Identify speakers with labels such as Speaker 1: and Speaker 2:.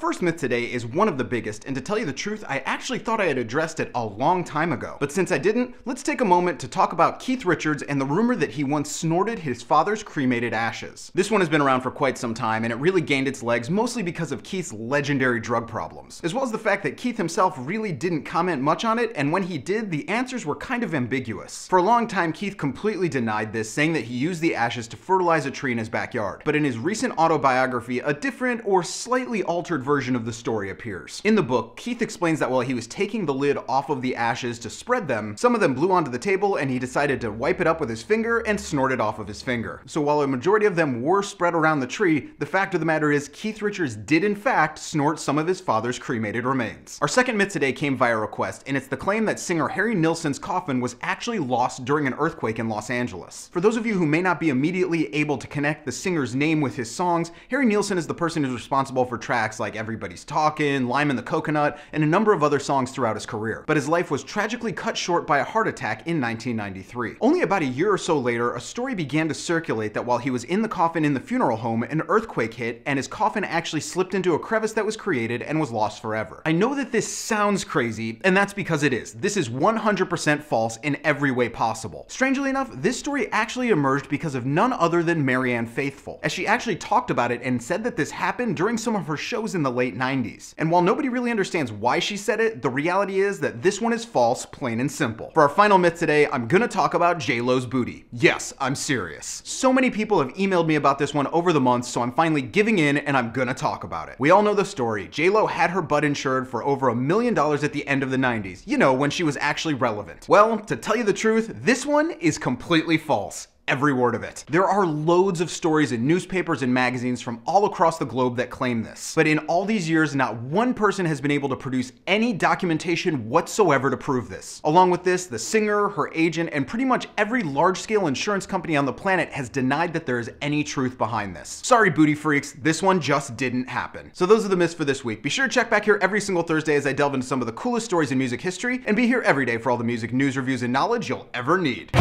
Speaker 1: first myth today is one of the biggest, and to tell you the truth, I actually thought I had addressed it a long time ago. But since I didn't, let's take a moment to talk about Keith Richards and the rumor that he once snorted his father's cremated ashes. This one has been around for quite some time, and it really gained its legs mostly because of Keith's legendary drug problems, as well as the fact that Keith himself really didn't comment much on it, and when he did, the answers were kind of ambiguous. For a long time, Keith completely denied this, saying that he used the ashes to fertilize a tree in his backyard. But in his recent autobiography, a different or slightly altered version of the story appears. In the book, Keith explains that while he was taking the lid off of the ashes to spread them, some of them blew onto the table and he decided to wipe it up with his finger and snort it off of his finger. So while a majority of them were spread around the tree, the fact of the matter is Keith Richards did in fact snort some of his father's cremated remains. Our second myth today came via request, and it's the claim that singer Harry Nilsson's coffin was actually lost during an earthquake in Los Angeles. For those of you who may not be immediately able to connect the singer's name with his songs, Harry Nilsson is the person who's responsible for tracks like Everybody's Talkin', Lime and the Coconut, and a number of other songs throughout his career. But his life was tragically cut short by a heart attack in 1993. Only about a year or so later, a story began to circulate that while he was in the coffin in the funeral home, an earthquake hit and his coffin actually slipped into a crevice that was created and was lost forever. I know that this sounds crazy, and that's because it is. This is 100% false in every way possible. Strangely enough, this story actually emerged because of none other than Marianne Faithfull, as she actually talked about it and said that this happened during some of her shows in the late 90s. And while nobody really understands why she said it, the reality is that this one is false, plain and simple. For our final myth today, I'm gonna talk about J-Lo's booty. Yes, I'm serious. So many people have emailed me about this one over the months, so I'm finally giving in and I'm gonna talk about it. We all know the story. J-Lo had her butt insured for over $1 million at the end of the 90s. You know, when she was actually relevant. Well, to tell you the truth, this one is completely false. Every word of it. There are loads of stories in newspapers and magazines from all across the globe that claim this. But in all these years, not one person has been able to produce any documentation whatsoever to prove this. Along with this, the singer, her agent, and pretty much every large-scale insurance company on the planet has denied that there is any truth behind this. Sorry, booty freaks, this one just didn't happen. So those are the myths for this week. Be sure to check back here every single Thursday as I delve into some of the coolest stories in music history, and be here every day for all the music news, reviews, and knowledge you'll ever need.